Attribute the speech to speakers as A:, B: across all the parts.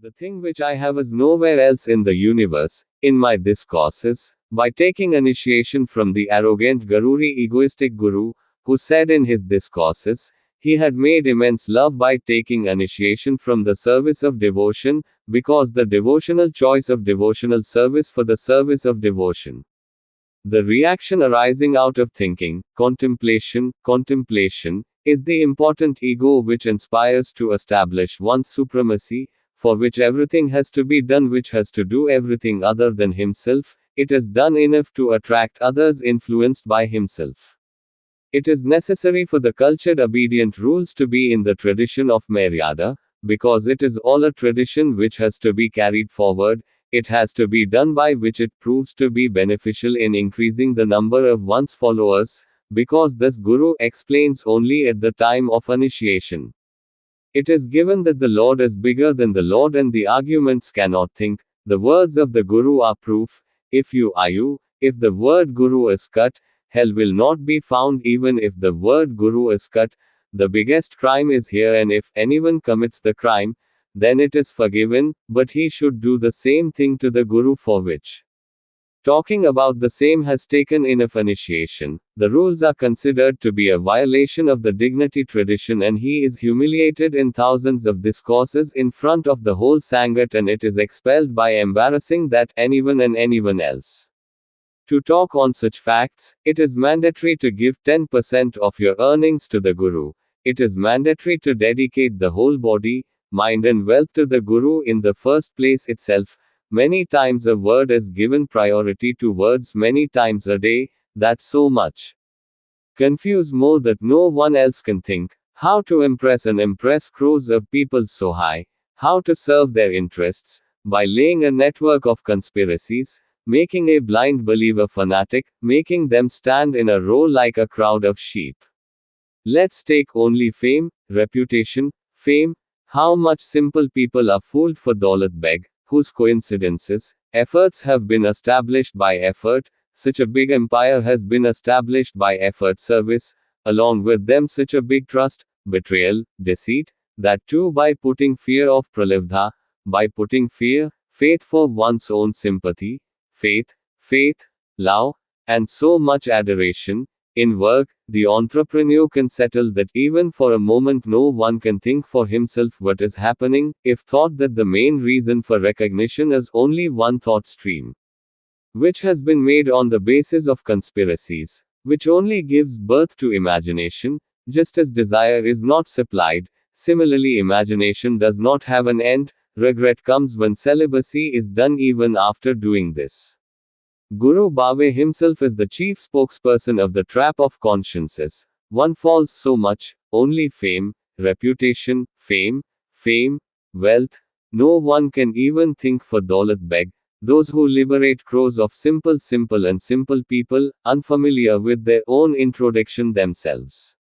A: The thing which I have is nowhere else in the universe, in my discourses, by taking initiation from the arrogant Garuri egoistic Guru, who said in his discourses, he had made immense love by taking initiation from the service of devotion, because the devotional choice of devotional service for the service of devotion. The reaction arising out of thinking, contemplation, is the important ego which inspires to establish one's supremacy, for which everything has to be done, which has to do everything other than himself. It is done enough to attract others influenced by himself. It is necessary for the cultured obedient rules to be in the tradition of Maryada, because it is all a tradition which has to be carried forward. It has to be done by which it proves to be beneficial in increasing the number of one's followers, because this Guru explains only at the time of initiation. It is given that the Lord is bigger than the Lord and the arguments cannot think. The words of the Guru are proof. If you are you, if the word Guru is cut, hell will not be found even if the word Guru is cut. The biggest crime is here, and if anyone commits the crime, then it is forgiven, but he should do the same thing to the Guru, for which talking about the same has taken enough initiation. The rules are considered to be a violation of the dignity tradition, and he is humiliated in thousands of discourses in front of the whole Sangat, and it is expelled by embarrassing that anyone and anyone else. To talk on such facts, it is mandatory to give 10% of your earnings to the Guru. It is mandatory to dedicate the whole body, mind and wealth to the Guru in the first place itself. Many times a word is given priority to words many times a day, that's so much confuse more that no one else can think. How to impress and impress crores of people so high, how to serve their interests, by laying a network of conspiracies, making a blind believer fanatic, making them stand in a row like a crowd of sheep. Let's take only fame, reputation, fame. How much simple people are fooled for Daulat Beg, whose coincidences, efforts have been established by effort. Such a big empire has been established by effort service, along with them such a big trust, betrayal, deceit, that too by putting fear of pralivdha, by putting fear, faith for one's own sympathy, faith, love, and so much adoration. In work, the entrepreneur can settle that even for a moment no one can think for himself what is happening, if thought that the main reason for recognition is only one thought stream, which has been made on the basis of conspiracies, which only gives birth to imagination, just as desire is not supplied. Similarly, imagination does not have an end. Regret comes when celibacy is done even after doing this. Guru Bhave himself is the chief spokesperson of the trap of consciences. One falls so much, only fame, reputation, wealth. No one can even think for Daulat Beg. Those who liberate crores of simple people, unfamiliar with their own introduction themselves.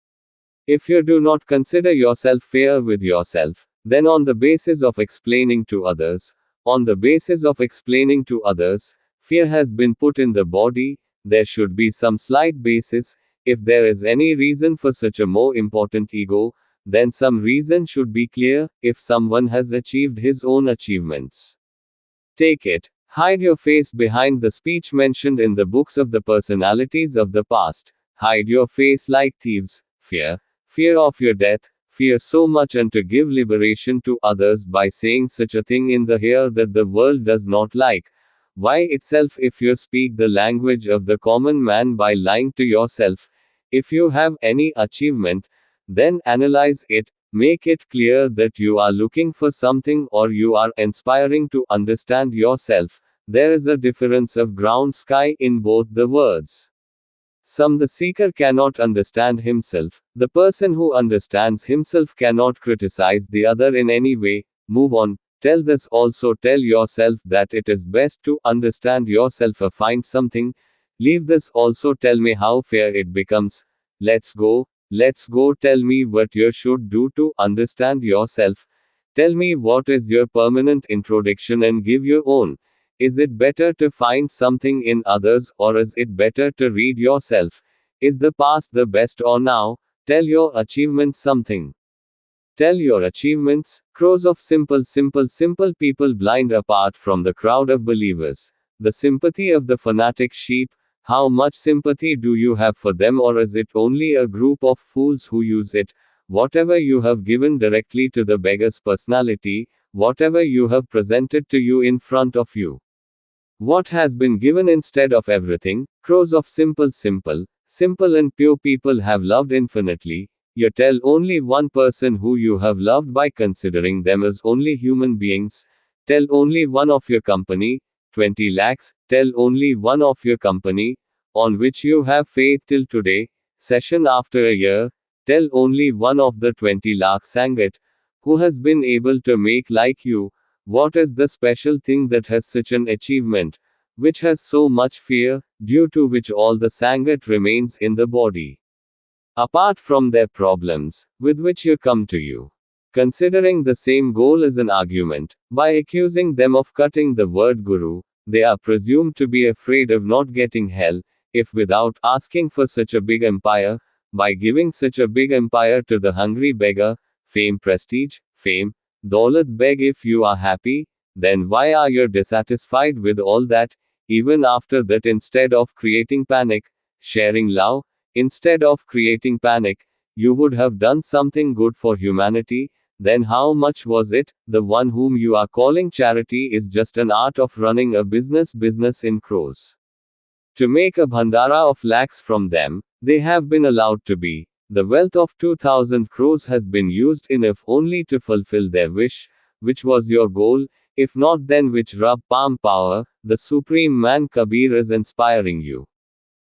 A: If you do not consider yourself fair with yourself, then on the basis of explaining to others, fear has been put in the body. There should be some slight basis. If there is any reason for such a more important ego, then some reason should be clear. If someone has achieved his own achievements, take it. Hide your face behind the speech mentioned in the books of the personalities of the past. Hide your face like thieves. Fear of your death. Fear so much, and to give liberation to others by saying such a thing in the here that the world does not like. Why itself, if you speak the language of the common man by lying to yourself, if you have any achievement, then analyze it, make it clear that you are looking for something or you are inspiring to understand yourself. There is a difference of ground sky in both the words. The seeker cannot understand himself. The person who understands himself cannot criticize the other in any way. Move on. Tell this also. Tell yourself that it is best to understand yourself or find something. Leave this also. Tell me how fair it becomes. Let's go. Tell me what you should do to understand yourself. Tell me what is your permanent introduction and give your own. Is it better to find something in others, or is it better to read yourself? Is the past the best or now? Tell your achievement something. tell your achievements. Crores of simple people blind apart from the crowd of believers. The sympathy of the fanatic sheep. How much sympathy do you have for them, or is it only a group of fools who use it? Whatever you have given directly to the beggar's personality, whatever you have presented to you in front of you. What has been given instead of everything? Crores of simple and pure people have loved infinitely. You tell only one person who you have loved by considering them as only human beings. Tell only one of your company, 20 lakhs, tell only one of your company, on which you have faith till today, session after a year, tell only one of the 20 lakh Sangat, who has been able to make like you. What is the special thing that has such an achievement, which has so much fear, due to which all the Sangat remains in the body? Apart from their problems, with which you come to you, considering the same goal as an argument, by accusing them of cutting the word Guru, they are presumed to be afraid of not getting hell, if without asking for such a big empire, by giving such a big empire to the hungry beggar, fame, Daulat beg. If you are happy, then why are you dissatisfied with all that? Even after that, instead of creating panic, sharing love, instead of creating panic, you would have done something good for humanity. Then how much was it? The one whom you are calling charity is just an art of running a business in crores. To make a bhandara of lakhs from them, they have been allowed to be. The wealth of 2000 crores has been used enough only to fulfill their wish, which was your goal. If not, then which Rab Palm power, the supreme man Kabir, is inspiring you?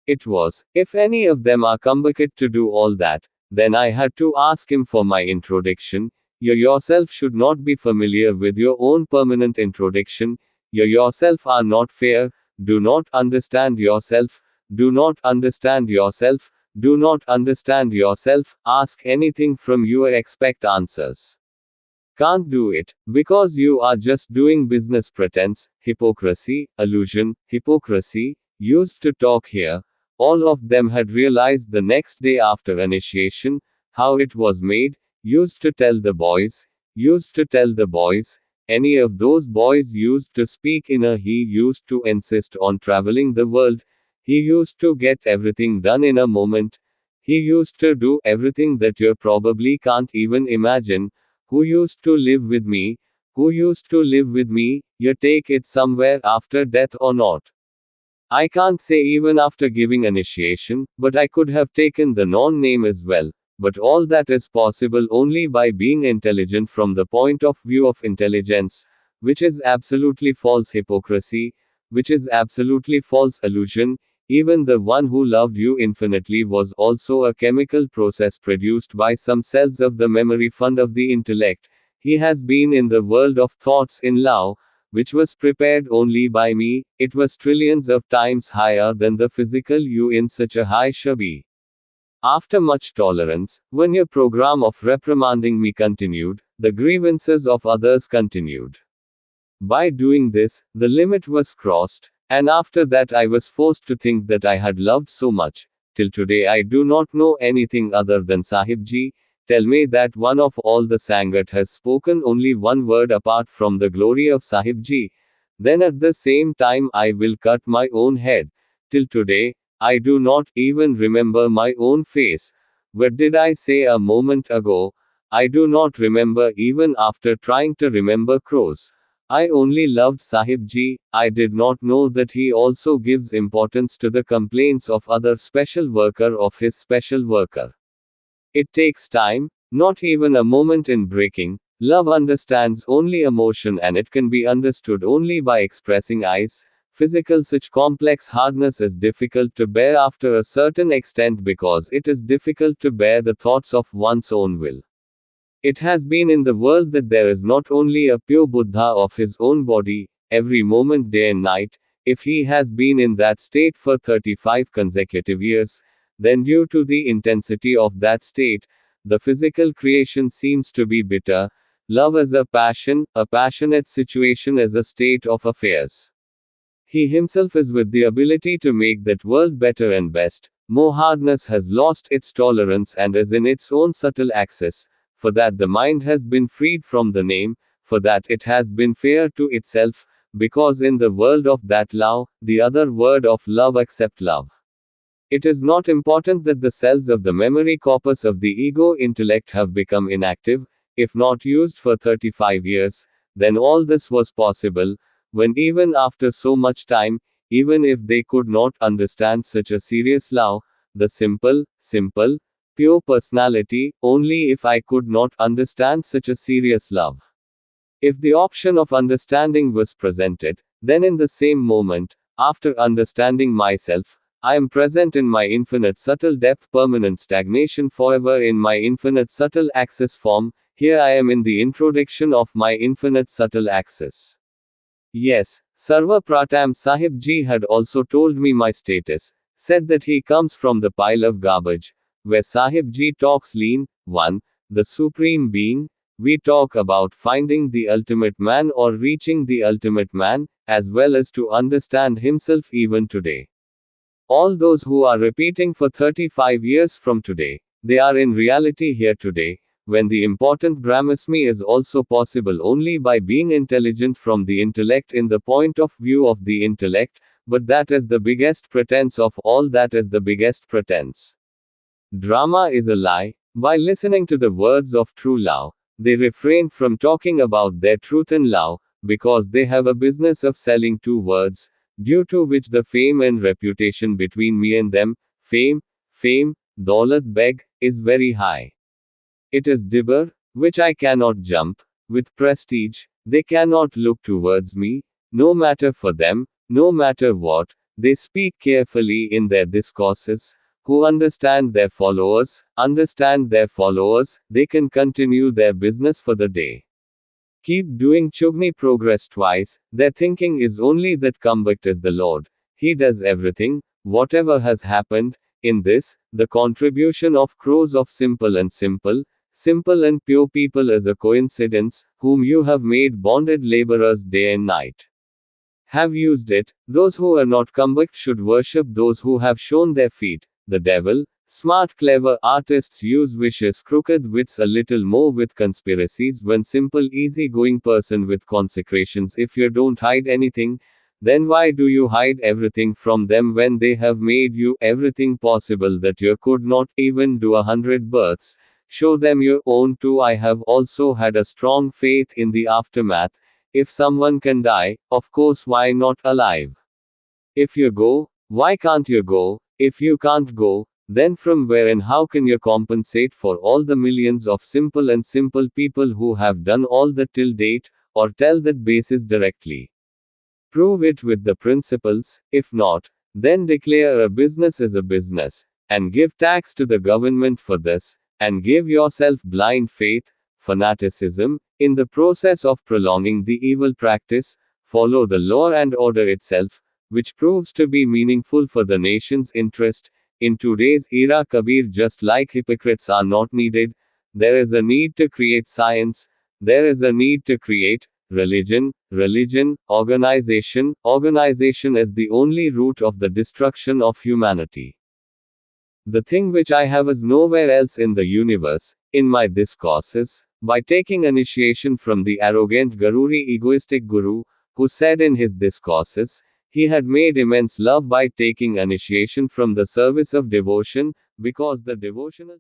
A: It was. If any of them are convoced to do all that, then I had to ask him for my introduction. You yourself should not be familiar with your own permanent introduction. You yourself are not fair. Do not understand yourself. Do not understand yourself. Do not understand yourself. Ask anything from you, expect answers. Can't do it, because you are just doing business pretense, hypocrisy, illusion, hypocrisy. Used to talk here. All of them had realized the next day after initiation, how it was made. Used to tell the boys. Any of those boys used to speak in a he used to insist on traveling the world. He used to get everything done in a moment. He used to do everything that you probably can't even imagine. Who used to live with me? You take it somewhere after death or not? I can't say even after giving initiation, but I could have taken the non-name as well. But all that is possible only by being intelligent from the point of view of intelligence, which is absolutely false hypocrisy, which is absolutely false illusion. Even the one who loved you infinitely was also a chemical process produced by some cells of the memory fund of the intellect. He has been in the world of thoughts in love, which was prepared only by me. It was trillions of times higher than the physical you in such a high shabi. After much tolerance, when your program of reprimanding me continued, the grievances of others continued. By doing this, the limit was crossed, and after that I was forced to think that I had loved so much. Till today I do not know anything other than Sahibji. Tell me that one of all the Sangat has spoken only one word apart from the glory of Sahibji. Then at the same time I will cut my own head. Till today, I do not even remember my own face. What did I say a moment ago? I do not remember even after trying to remember crores. I only loved Sahibji. I did not know that he also gives importance to the complaints of other special worker of his special worker. It takes time, not even a moment in breaking. Love understands only emotion and it can be understood only by expressing eyes. Physical such complex hardness is difficult to bear after a certain extent because it is difficult to bear the thoughts of one's own will. It has been in the world that there is not only a pure Buddha of his own body, every moment day and night. If he has been in that state for 35 consecutive years, then due to the intensity of that state, the physical creation seems to be bitter. Love is a passionate situation is a state of affairs. He himself is with the ability to make that world better and best. More hardness has lost its tolerance and is in its own subtle axis. for that the mind has been freed from the name, for that it has been fair to itself, because in the world of that love, the other word of love accept love. It is not important that the cells of the memory corpus of the ego intellect have become inactive, if not used for 35 years, then all this was possible, when even after so much time, even if they could not understand such a serious love, the simple, pure personality, only if I could not understand such a serious love. If the option of understanding was presented, then in the same moment, after understanding myself, I am present in my infinite subtle depth, permanent stagnation forever in my infinite subtle access form. Here I am in the introduction of my infinite subtle access. Yes, Sarva Pratam Sahib Ji had also told me my status, said that he comes from the pile of garbage, where Sahib Ji talks lean, one, the Supreme Being. We talk about finding the ultimate man or reaching the ultimate man, as well as to understand himself even today. All those who are repeating for 35 years from today, they are in reality here today, when the important Brahmasmi is also possible only by being intelligent from the intellect in the point of view of the intellect, but that is the biggest pretense of all, that is the biggest pretense. Drama is a lie. By listening to the words of true love, they refrain from talking about their truth and love, because they have a business of selling two words, due to which the fame and reputation between me and them, fame, daulat beg, is very high. It is dibber, which I cannot jump. With prestige, they cannot look towards me, no matter for them, no matter what, they speak carefully in their discourses. Who understand their followers, they can continue their business for the day. Keep doing chugni progress twice, their thinking is only that Kambakt is the Lord. He does everything, whatever has happened. In this, the contribution of crores of simple and pure people is a coincidence, whom you have made bonded laborers day and night. Have used it. Those who are not Kambakt should worship those who have shown their feet. The devil, smart clever artists use vicious crooked wits a little more with conspiracies when simple easy-going person with consecrations. If you don't hide anything, then why do you hide everything from them when they have made you everything possible that you could not even do 100 births? Show them your own too. I have also had a strong faith in the aftermath. If someone can die, of course why not alive? If you go, why can't you go? If you can't go, then from where and how can you compensate for all the millions of simple people who have done all that till date, or tell that basis directly? Prove it with the principles. If not, then declare a business as a business, and give tax to the government for this, and give yourself blind faith, fanaticism, in the process of prolonging the evil practice. Follow the law and order itself, which proves to be meaningful for the nation's interest. In today's era, Kabir, just like hypocrites are not needed, there is a need to create science, there is a need to create religion, organization is the only root of the destruction of humanity. The thing which I have is nowhere else in the universe. In my discourses, by taking initiation from the arrogant Garuri egoistic Guru, who said in his discourses, he had made immense love by taking initiation from the service of devotion, because the devotional